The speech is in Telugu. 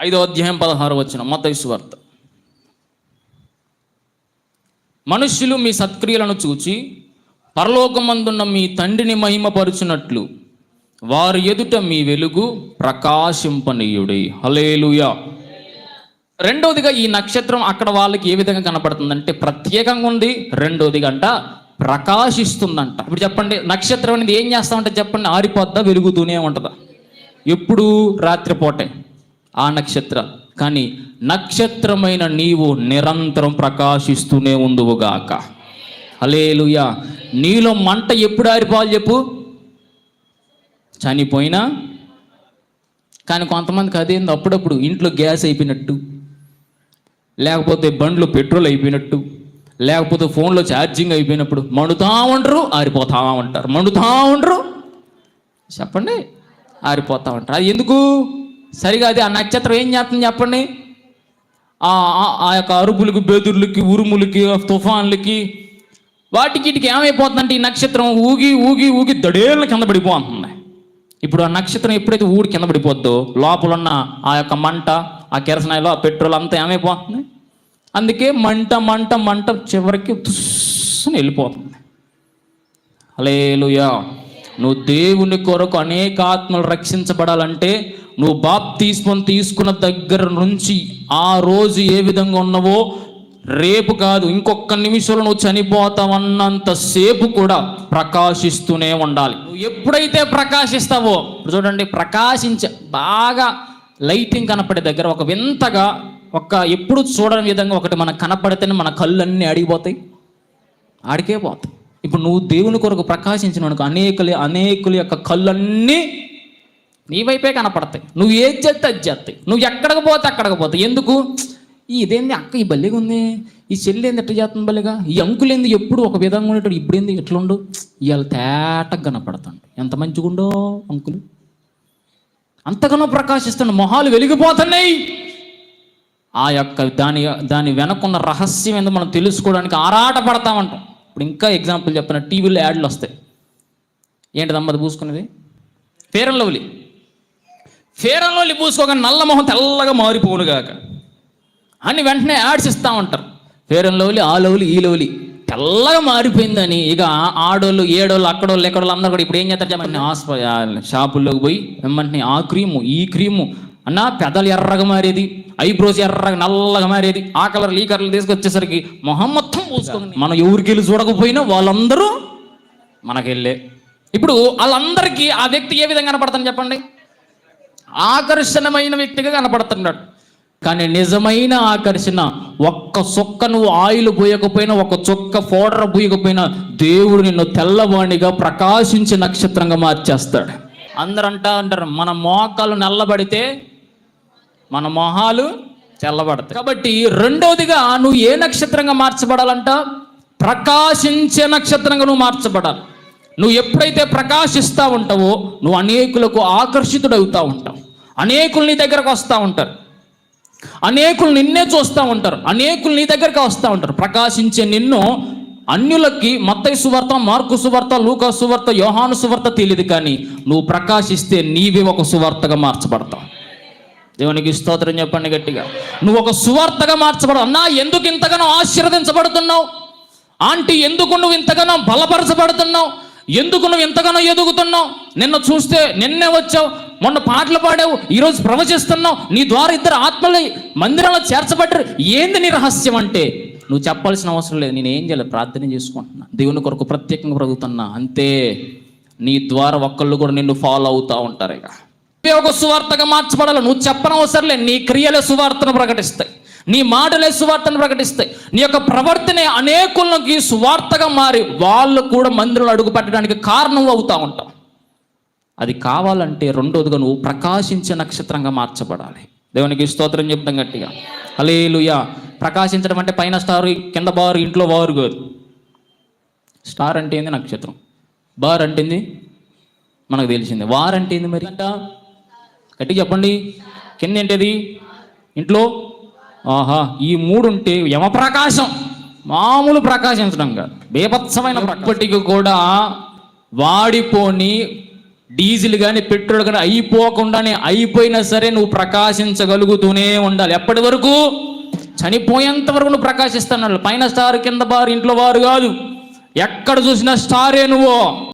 5:16 మత్తయి సువార్త. మనుష్యులు మీ సత్క్రియలను చూచి పరలోకమందున్న మీ తండ్రిని మహిమపరుచున్నట్లు వారి ఎదుట మీ వెలుగు ప్రకాశింపనీయుడి. హల్లెలూయా. రెండోదిగా ఈ నక్షత్రం అక్కడ వాళ్ళకి ఏ విధంగా కనపడుతుందంటే ప్రత్యేకంగా ఉంది. రెండోదిగా అంట ప్రకాశిస్తుందంట. ఇప్పుడు చెప్పండి, నక్షత్రం అనేది ఏం చేస్తామంటే చెప్పండి, ఆరిపోద్దా వెలుగుతూనే ఉంటుందా? ఎప్పుడు రాత్రిపూటే ఆ నక్షత్రం. కానీ నక్షత్రమైన నీవు నిరంతరం ప్రకాశిస్తూనే ఉందువుగాక. హల్లెలూయా. నీలో మంట ఎప్పుడు ఆరిపోవాలి చెప్పు? చనిపోయినా. కానీ కొంతమందికి అదేంది, అప్పుడప్పుడు ఇంట్లో గ్యాస్ అయిపోయినట్టు, లేకపోతే బండ్లో పెట్రోల్ అయిపోయినట్టు, లేకపోతే ఫోన్లో ఛార్జింగ్ అయిపోయినప్పుడు మండుతా ఉంటారు, ఆరిపోతా ఉంటారు. మండుతా ఉండరు, చెప్పండి, ఆరిపోతా ఉంటారు. అది ఎందుకు? సరిగా అది ఆ నక్షత్రం ఏం చేస్తుంది చెప్పండి? ఆ యొక్క అరుపులకి, బెదుర్లకి, ఉరుములకి, తుఫాన్లకి, వాటికి వీటికి ఏమైపోతుందంటే ఈ నక్షత్రం ఊగి ఊగి ఊగి దడేళ్ళ కింద పడిపోతుంది. ఇప్పుడు ఆ నక్షత్రం ఎప్పుడైతే ఊడి కింద పడిపోద్దో లోపల ఉన్న ఆ యొక్క మంట, ఆ కెరసనాయిలో ఆ పెట్రోల్ అంతా ఏమైపోతుంది? అందుకే మంట మంట మంట చివరికి తుస్సుని వెళ్ళిపోతుంది. హల్లెలూయా. నువ్వు దేవుని కొరకు అనేక ఆత్మలు రక్షించబడాలంటే నువ్వు బాప్తిస్మం తీసుకున్న దగ్గర నుంచి ఆ రోజు ఏ విధంగా ఉన్నావో, రేపు కాదు ఇంకొక నిమిషంలో నువ్వు చనిపోతావన్నంత సేపు కూడా ప్రకాశిస్తూనే ఉండాలి. నువ్వు ఎప్పుడైతే ప్రకాశిస్తావో, చూడండి, ప్రకాశించే బాగా లైటింగ్ కనపడే దగ్గర ఒక వింతగా ఎప్పుడు చూడని విధంగా ఒకటి మనకు కనపడితేనే మన కళ్ళు అన్నీ అడిగిపోతాయి, ఆడికే పోతాయి. ఇప్పుడు నువ్వు దేవుని కొరకు ప్రకాశించిన మనకు అనేకుల యొక్క కళ్ళన్నీ నీ వైపే కనపడతాయి. నువ్వు ఏది చేస్తే అది చేస్తాయి, నువ్వు ఎక్కడికి పోతే అక్కడికి పోతాయి. ఎందుకు? ఇదేంది అక్క, ఈ బల్లిగా ఉంది, ఈ చెల్లి ఏంది ఎట్లా చేస్తుంది బల్లిగా, ఈ అంకులేంది ఎప్పుడు ఒక విధంగా ఉండేటప్పుడు ఇప్పుడేంది ఎట్లుండు, ఇవాళ తేటగా కనపడతాడు. ఎంత మంచిగుండో అంకులు, అంతగానో ప్రకాశిస్తున్న మొహాలు వెలిగిపోతున్నాయి. ఆ యొక్క దాని వెనకున్న రహస్యం ఏందో మనం తెలుసుకోవడానికి ఆరాట పడతామంటాం. ఇప్పుడు ఇంకా ఎగ్జాంపుల్ చెప్తున్నా, టీవీలో యాడ్లు వస్తాయి. ఏంటిదమ్మది పూసుకునేది? Fair and lovely. Fair and lovely పూసుకోగానే నల్ల మొహం తెల్లగా మారిపోనుగాక అని వెంటనే యాడ్స్ ఇస్తూ ఉంటారు. ఫెయిర్ అండ్ లవ్లీ, ఆ లవ్లీ, ఈ లవ్లీ తెల్లగా మారిపోయిందని ఇక ఆడోళ్ళు, ఏడోళ్ళు, అక్కడోళ్ళు, ఎక్కడోళ్ళు అందరూ కూడా ఇప్పుడు ఏం చేస్తారు చెప్పండి, షాపుల్లోకి పోయి వెంటనే ఆ క్రీము, ఈ క్రీము అన్న, పెదలు ఎర్రగా మారేది, ఐబ్రోస్ ఎర్రగా నల్లగా మారేది, ఆ కలర్లు ఈ కలర్లు తీసుకొచ్చేసరికి మొహం మొత్తం పూసుకుంది. మనం ఎవరికి వెళ్ళి చూడకపోయినా వాళ్ళందరూ మనకెళ్ళే. ఇప్పుడు వాళ్ళందరికీ ఆ వ్యక్తి ఏ విధంగా కనపడతాను చెప్పండి? ఆకర్షణమైన వ్యక్తిగా కనపడుతున్నాడు. కానీ నిజమైన ఆకర్షణ, ఒక్క చుక్క నువ్వు ఆయిల్ పోయకపోయినా, ఒక చుక్క పౌడర్ పోయకపోయినా దేవుడు నిన్ను తెల్లవాణిగా ప్రకాశించే నక్షత్రంగా మార్చేస్తాడు. అందరూ అంటారు మన మోకాలు నల్లబడితే మన మొహాలు తెల్లబడతాయి. కాబట్టి రెండవదిగా నువ్వు ఏ నక్షత్రంగా మార్చబడాలంట? ప్రకాశించే నక్షత్రంగా నువ్వు మార్చబడాలి. నువ్వు ఎప్పుడైతే ప్రకాశిస్తూ ఉంటావో నువ్వు అనేకులకు ఆకర్షితుడు అవుతూ ఉంటావు. అనేకులు నీ దగ్గరకు వస్తూ ఉంటారు, అనేకులు నిన్నే చూస్తూ ఉంటారు, అనేకులు నీ దగ్గరకు వస్తూ ఉంటారు. ప్రకాశించే నిన్ను అన్యులకి మత్తయి సువార్త, మార్కు సువార్త, లూకా సువార్త, యోహాను సువార్త తెలియదు, కానీ నువ్వు ప్రకాశిస్తే నీవే ఒక సువార్తగా మార్చబడతావు. దేవునికి స్తోత్రం చెప్పండి గట్టిగా. నువ్వు ఒక సువార్తగా మార్చబడవు. అన్నా, ఎందుకు ఇంతగానో ఆశీర్వదించబడుతున్నావు? ఆంటీ, ఎందుకు నువ్వు ఇంతగానో బలపరచబడుతున్నావు? ఎందుకు నువ్వు ఇంతగానో ఎదుగుతున్నావు? నిన్నే వచ్చావు, మొన్న పాటలు పాడావు, ఈరోజు ప్రవచిస్తున్నావు, నీ ద్వారా 2 ఆత్మలు మందిరంలో చేర్చబడ్డారు. ఏంది నీ రహస్యం అంటే నువ్వు చెప్పాల్సిన అవసరం లేదు. నేను ఏం చేయాలి? ప్రార్థన చేసుకుంటున్నా, దేవుని కొరకు ప్రత్యేకంగా బ్రతుకుతున్నా, అంతే. నీ ద్వారా ఒక్కళ్ళు కూడా నిన్ను ఫాలో అవుతూ ఉంటారు. ఇక ఒక సువార్తగా మార్చబడాలి. నువ్వు చెప్పనవసరం లేదు, నీ క్రియలే సువార్తను ప్రకటిస్తాయి, నీ మాటలే సువార్తను ప్రకటిస్తాయి. నీ యొక్క ప్రవర్తనే అనేకులకి సువార్తగా మారి వాళ్ళు కూడా మందిరంలో అడుగు పెట్టడానికి కారణం అవుతూ ఉంటాం. అది కావాలంటే రెండోదిగా నువ్వు ప్రకాశించే నక్షత్రంగా మార్చబడాలి. దేవునికి స్తోత్రం చెప్తాం గట్టిగా. హల్లెలూయా. ప్రకాశించడం అంటే పైన స్టార్, కింద బారు, ఇంట్లో బారు కాదు. స్టార్ అంటే ఏంది? నక్షత్రం. బార్ అంటే ఏంది? మనకు తెలిసింది. వార్ అంటే ఏంది మరి? అంట గట్టిగా చెప్పండి. కింద ఏంటిది? ఇంట్లో. ఆహా, ఈ 3 ఉంటే యమప్రకాశం, మామూలు ప్రకాశించడం కాదు, బేభత్సమైన. ఇప్పటికి కూడా వాడిపోని డీజిల్ కానీ పెట్రోల్ కానీ అయిపోకుండానే అయిపోయినా సరే నువ్వు ప్రకాశించగలుగుతూనే ఉండాలి. ఎప్పటి వరకు? చనిపోయేంత వరకు నువ్వు ప్రకాశిస్తున్నాడు. పైన స్టార్ కింద బారు ఇంట్లో వారు కాదు, ఎక్కడ చూసినా స్టారే నువ్వు.